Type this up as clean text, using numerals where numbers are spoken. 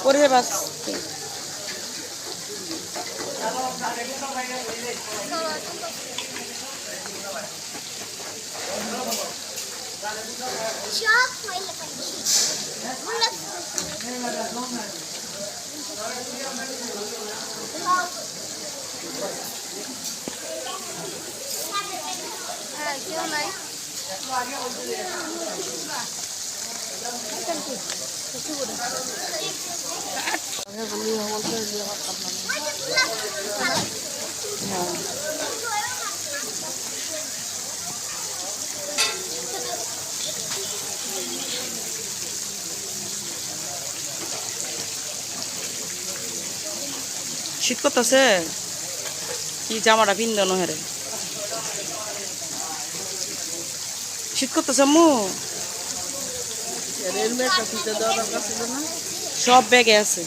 পরে বাস কেউ নাই শীত করতেছে কি জামাটা পিন্দানো হেরে শীত করতেছে আম্মু সব ব্যাগে আছে